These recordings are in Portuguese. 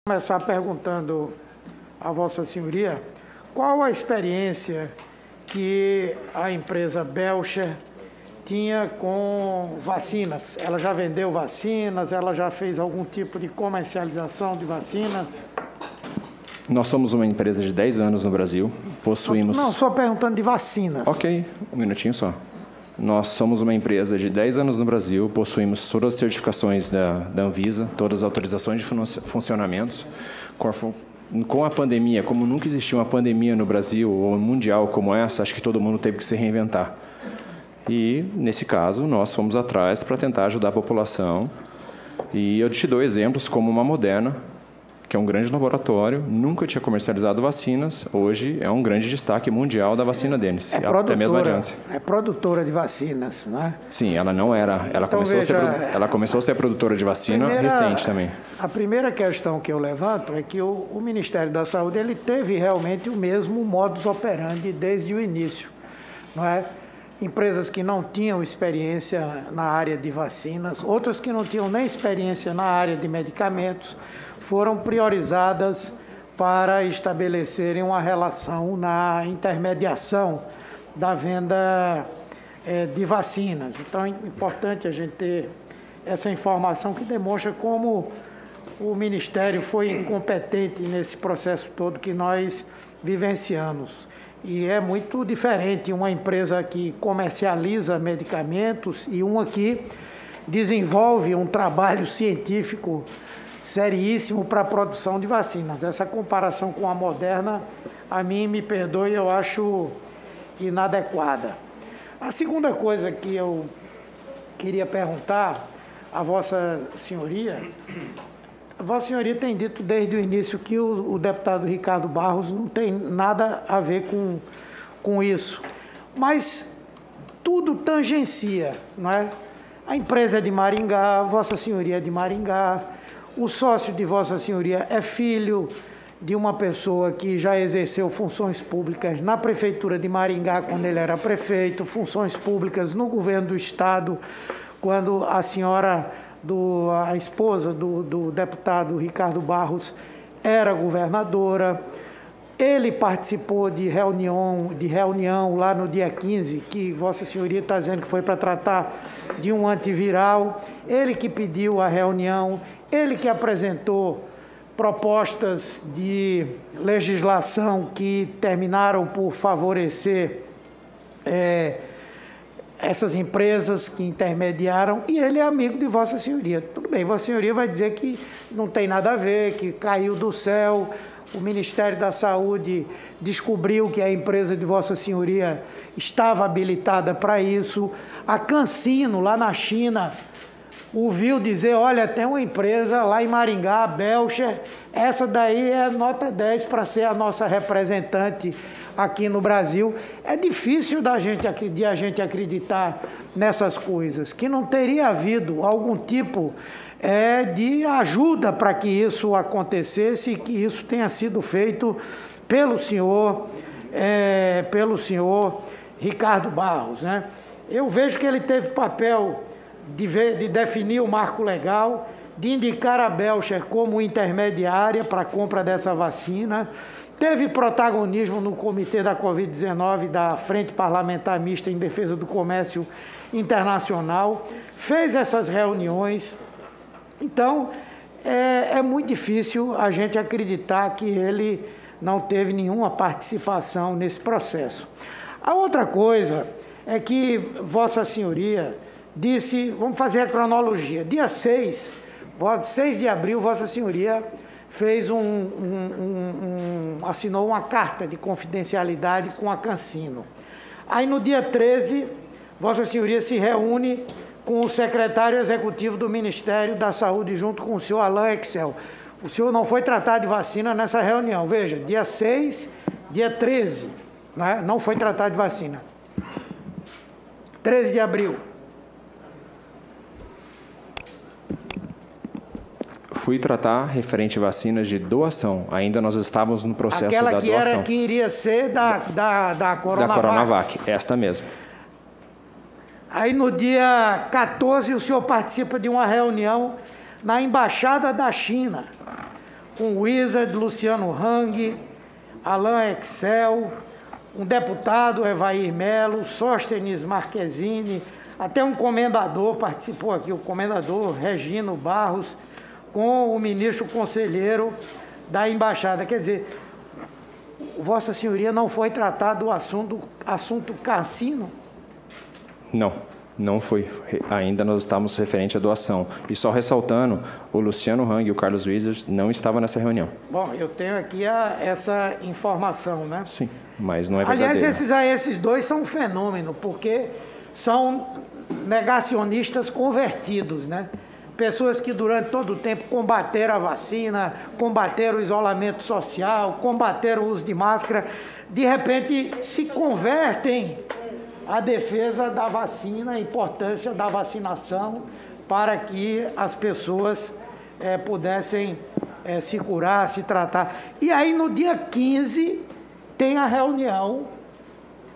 Começar perguntando a Vossa Senhoria qual a experiência que a empresa Belcher tinha com vacinas. Ela já vendeu vacinas? Ela já fez algum tipo de comercialização de vacinas? Nós somos uma empresa de 10 anos no Brasil, possuímos... Não, só perguntando de vacinas. Ok, um minutinho só. Nós somos uma empresa de 10 anos no Brasil, possuímos todas as certificações da Anvisa, todas as autorizações de funcionamentos. Com a pandemia, como nunca existiu uma pandemia no Brasil ou mundial como essa, acho que todo mundo teve que se reinventar. E, nesse caso, nós fomos atrás para tentar ajudar a população. E eu te dou exemplos como uma Moderna, que é um grande laboratório, nunca tinha comercializado vacinas, hoje é um grande destaque mundial da vacina deles. É produtora de vacinas, não é? Sim, ela não era. Ela, então, ela começou a ser produtora de vacina recente também. A primeira questão que eu levanto é que o Ministério da Saúde ele teve realmente o mesmo modus operandi desde o início, não é? Empresas que não tinham experiência na área de vacinas, outras que não tinham nem experiência na área de medicamentos, foram priorizadas para estabelecerem uma relação na intermediação da venda de vacinas. Então é importante a gente ter essa informação que demonstra como o Ministério foi incompetente nesse processo todo que nós vivenciamos. E é muito diferente uma empresa que comercializa medicamentos e uma que desenvolve um trabalho científico seríssimo para a produção de vacinas. Essa comparação com a Moderna, a mim, me perdoe, eu acho inadequada. A segunda coisa que eu queria perguntar à Vossa Senhoria, a Vossa Senhoria tem dito desde o início que o deputado Ricardo Barros não tem nada a ver com isso, mas tudo tangencia, não é? A empresa é de Maringá, Vossa Senhoria é de Maringá, o sócio de Vossa Senhoria é filho de uma pessoa que já exerceu funções públicas na Prefeitura de Maringá, quando ele era prefeito, funções públicas no governo do Estado, quando a senhora, a esposa do deputado Ricardo Barros, era governadora. Ele participou de reunião lá no dia 15, que Vossa Senhoria está dizendo que foi para tratar de um antiviral. Ele que pediu a reunião, ele que apresentou propostas de legislação que terminaram por favorecer essas empresas que intermediaram, e ele é amigo de Vossa Senhoria. Tudo bem, Vossa Senhoria vai dizer que não tem nada a ver, que caiu do céu. O Ministério da Saúde descobriu que a empresa de Vossa Senhoria estava habilitada para isso. A CanSino, lá na China, ouviu dizer, olha, tem uma empresa lá em Maringá, a Belcher, essa daí é nota 10 para ser a nossa representante aqui no Brasil. É difícil de a gente acreditar nessas coisas, que não teria havido algum tipo de ajuda para que isso acontecesse e que isso tenha sido feito pelo senhor Ricardo Barros, né? Eu vejo que ele teve papel de definir o marco legal, de indicar a Belcher como intermediária para a compra dessa vacina, teve protagonismo no comitê da Covid-19 da Frente Parlamentar Mista em Defesa do Comércio Internacional, fez essas reuniões. Então, é muito difícil a gente acreditar que ele não teve nenhuma participação nesse processo. A outra coisa é que Vossa Senhoria disse, vamos fazer a cronologia, dia 6 de abril, Vossa Senhoria fez assinou uma carta de confidencialidade com a CanSino. Aí no dia 13, Vossa Senhoria se reúne com o secretário executivo do Ministério da Saúde, junto com o senhor Alain Excel. O senhor não foi tratar de vacina nessa reunião. Veja, dia 6, dia 13, né? Não foi tratar de vacina. 13 de abril. Fui tratar referente a vacinas de doação. Ainda nós estávamos no processo da doação. Aquela que era que iria ser da Coronavac. Da Coronavac, esta mesma. Aí no dia 14 o senhor participa de uma reunião na Embaixada da China, com Wizard, Luciano Hang, Alain Excel, um deputado, Evair Melo, Sóstenes Marquezine, até um comendador participou aqui, o comendador Regino Barros, com o ministro conselheiro da Embaixada. Quer dizer, Vossa Senhoria não foi tratado do assunto cassino? Não, não foi. Ainda nós estamos referente à doação. E só ressaltando, o Luciano Hang e o Carlos Wizard não estavam nessa reunião. Bom, eu tenho aqui essa informação, né? Sim, mas não é verdadeiro. Aliás, esses dois são um fenômeno, porque são negacionistas convertidos, né? Pessoas que durante todo o tempo combateram a vacina, combateram o isolamento social, combateram o uso de máscara, de repente se convertem à defesa da vacina, a importância da vacinação para que as pessoas pudessem se curar, se tratar. E aí no dia 15 tem a reunião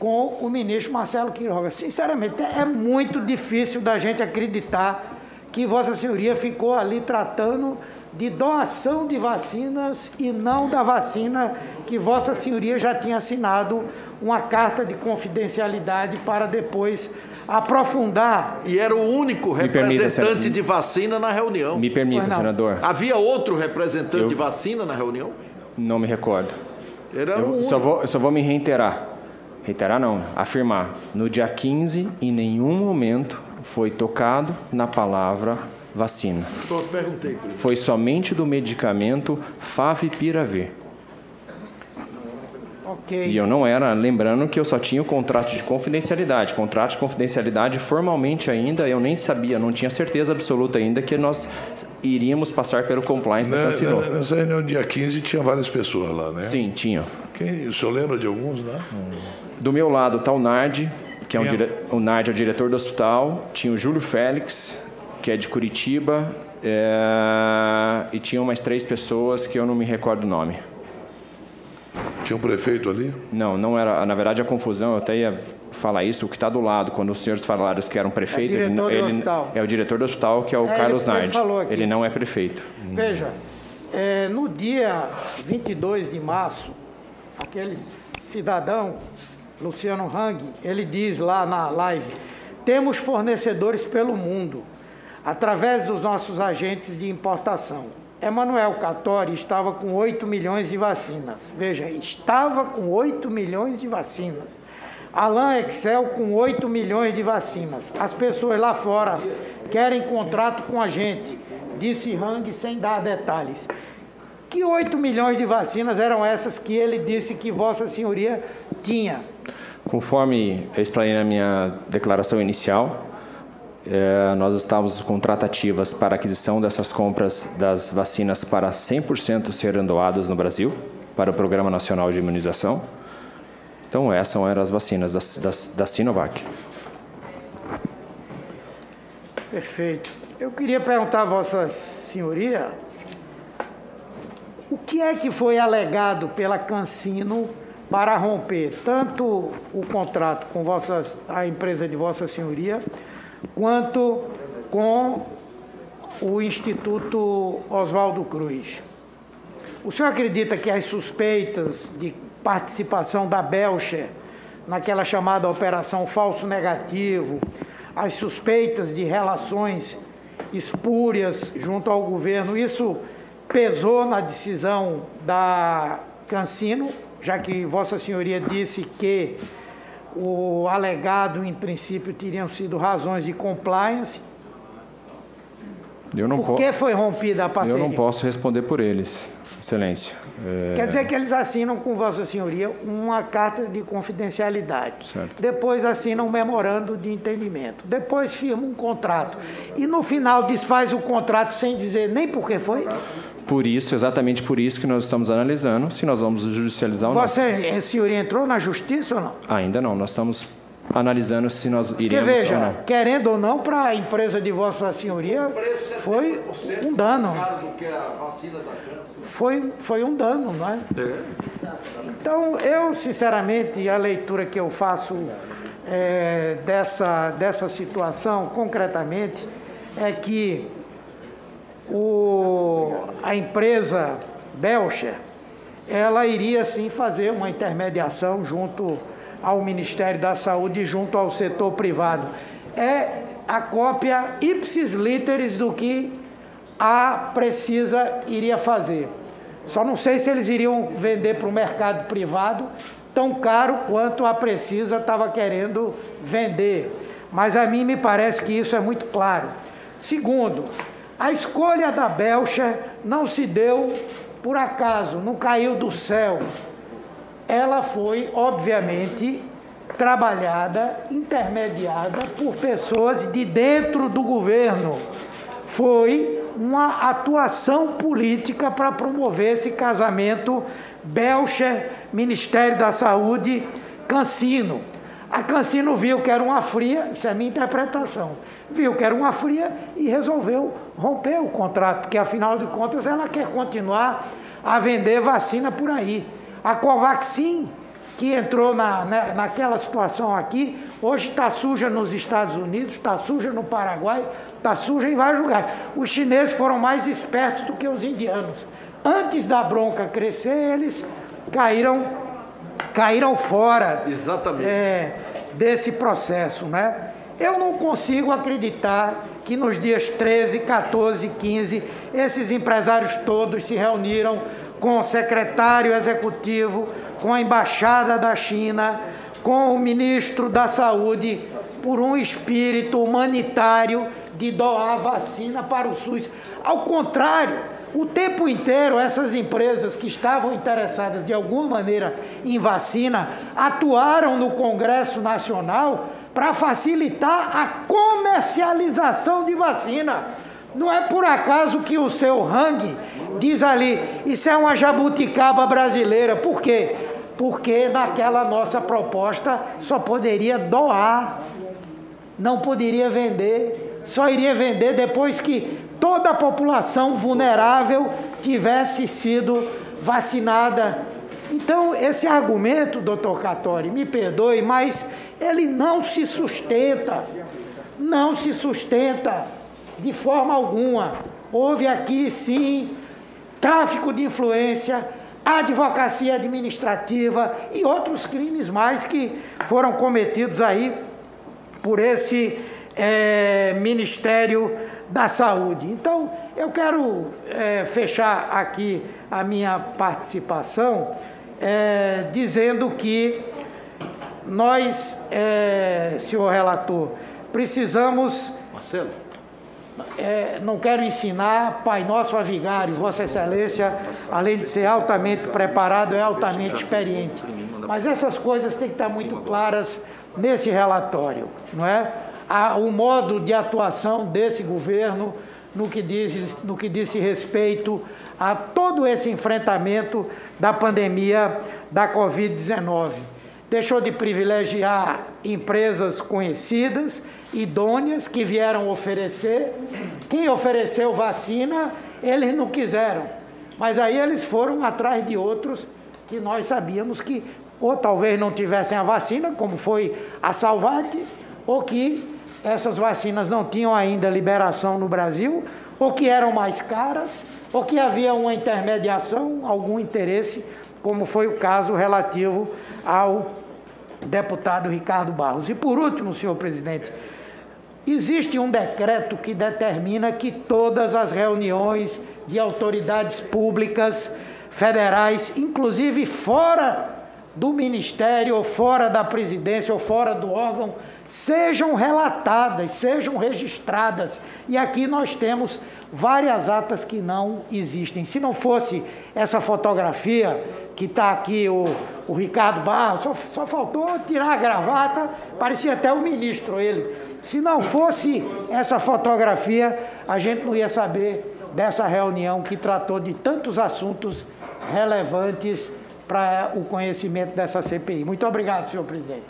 com o ministro Marcelo Queiroga. Sinceramente, é muito difícil da gente acreditar que Vossa Senhoria ficou ali tratando de doação de vacinas e não da vacina que Vossa Senhoria já tinha assinado uma carta de confidencialidade para depois aprofundar. E era o único representante de vacina na reunião. Me permita, senador. Havia outro representante de vacina na reunião? Não me recordo. Eu só vou me reiterar. Reiterar não, afirmar. No dia 15, em nenhum momento foi tocado na palavra vacina. Perguntei. Foi somente do medicamento Favipiravir. Ok. E eu não era, lembrando que eu só tinha o contrato de confidencialidade. Contrato de confidencialidade, formalmente ainda, eu nem sabia, não tinha certeza absoluta ainda que nós iríamos passar pelo compliance da Cassino. Nessa reunião, dia 15, tinha várias pessoas lá, né? Sim, tinha. O senhor lembra de alguns, né? Do meu lado está o Nardi, que é o Nardi é o diretor do hospital. Tinha o Júlio Félix, que é de Curitiba. E tinha umas 3 pessoas que eu não me recordo o nome. Tinha um prefeito ali? Não era. Na verdade, a confusão, eu até ia falar isso, o que está do lado, quando os senhores falaram que era um prefeito, ele é o diretor do hospital, que é o Carlos Nardi. Ele não é prefeito. Veja, no dia 22 de março, aquele cidadão, Luciano Hang, ele diz lá na live: temos fornecedores pelo mundo, através dos nossos agentes de importação. Emanuel Cattori estava com 8 milhões de vacinas. Veja, estava com 8 milhões de vacinas. Alain Excel com 8 milhões de vacinas. As pessoas lá fora querem contrato com a gente, disse Hang sem dar detalhes. Que 8 milhões de vacinas eram essas que ele disse que Vossa Senhoria tinha? Conforme eu explainei na minha declaração inicial, nós estávamos com tratativas para aquisição dessas compras das vacinas para 100% serem doadas no Brasil, para o Programa Nacional de Imunização. Então, essas eram as vacinas da Sinovac. Perfeito. Eu queria perguntar a Vossa Senhoria, o que é que foi alegado pela Cassino para romper tanto o contrato com a empresa de Vossa Senhoria, quanto com o Instituto Oswaldo Cruz? O senhor acredita que as suspeitas de participação da Belcher naquela chamada Operação Falso Negativo, as suspeitas de relações espúrias junto ao governo, isso pesou na decisão da Cassino, já que Vossa Senhoria disse que o alegado, em princípio, teriam sido razões de compliance? Por que foi rompida a parceria? Eu não posso responder por eles, Excelência. Quer dizer que eles assinam com Vossa Senhoria uma carta de confidencialidade. Certo. Depois assinam um memorando de entendimento. Depois firmam um contrato. E no final desfaz o contrato sem dizer nem por que foi? Por isso, exatamente por isso que nós estamos analisando se nós vamos judicializar ou não. Vossa Senhoria entrou na justiça ou não? Ainda não. Nós estamos analisando se nós iremos Porque, veja, ou não. querendo ou não, para a empresa de Vossa Senhoria, foi um dano. Foi um dano, não é? Então, eu, sinceramente, a leitura que eu faço dessa situação, concretamente, é que a empresa Belcher, ela iria sim fazer uma intermediação junto ao Ministério da Saúde e junto ao setor privado. É a cópia ipsis literis do que a Precisa iria fazer. Só não sei se eles iriam vender para o mercado privado tão caro quanto a Precisa estava querendo vender. Mas a mim me parece que isso é muito claro. Segundo, a escolha da Belcher não se deu por acaso, não caiu do céu. Ela foi, obviamente, trabalhada, intermediada por pessoas de dentro do governo. Foi uma atuação política para promover esse casamento Belcher, Ministério da Saúde, Cancino. A Cancino viu que era uma fria, isso é a minha interpretação, viu que era uma fria e resolveu romper o contrato, porque afinal de contas ela quer continuar a vender vacina por aí. A Covaxin, que entrou naquela situação aqui, hoje está suja nos Estados Unidos, está suja no Paraguai, está suja em vários lugares. Os chineses foram mais espertos do que os indianos. Antes da bronca crescer, eles caíram fora. Exatamente. Desse processo, né? Eu não consigo acreditar que nos dias 13, 14, 15, esses empresários todos se reuniram com o secretário executivo, com a embaixada da China, com o ministro da Saúde, por um espírito humanitário de doar vacina para o SUS. Ao contrário, o tempo inteiro essas empresas que estavam interessadas de alguma maneira em vacina atuaram no Congresso Nacional para facilitar a comercialização de vacina. Não é por acaso que o seu Hang diz ali, isso é uma jabuticaba brasileira. Por quê? Porque naquela nossa proposta só poderia doar, não poderia vender, só iria vender depois que toda a população vulnerável tivesse sido vacinada. Então, esse argumento, doutor Khattori, me perdoe, mas ele não se sustenta de forma alguma. Houve aqui, sim, tráfico de influência, advocacia administrativa e outros crimes mais que foram cometidos aí por esse Ministério da Saúde. Então, eu quero fechar aqui a minha participação dizendo que nós, senhor relator, precisamos... Marcelo? Não quero ensinar Pai Nosso a vigário. Vossa Excelência, além de ser altamente preparado, é altamente experiente. Mas essas coisas têm que estar muito claras nesse relatório, não é? O modo de atuação desse governo no que diz respeito a todo esse enfrentamento da pandemia da Covid-19. Deixou de privilegiar empresas conhecidas, idôneas, que vieram oferecer. Quem ofereceu vacina, eles não quiseram. Mas aí eles foram atrás de outros que nós sabíamos que ou talvez não tivessem a vacina, como foi a Salvate, ou que essas vacinas não tinham ainda liberação no Brasil, ou que eram mais caras, ou que havia uma intermediação, algum interesse, como foi o caso relativo ao deputado Ricardo Barros. E por último, senhor presidente, existe um decreto que determina que todas as reuniões de autoridades públicas federais, inclusive fora do Ministério, ou fora da presidência, ou fora do órgão, sejam relatadas, sejam registradas. E aqui nós temos várias atas que não existem. Se não fosse essa fotografia, que está aqui o Ricardo Barros, só faltou tirar a gravata, parecia até o ministro ele. Se não fosse essa fotografia, a gente não ia saber dessa reunião que tratou de tantos assuntos relevantes para o conhecimento dessa CPI. Muito obrigado, senhor presidente.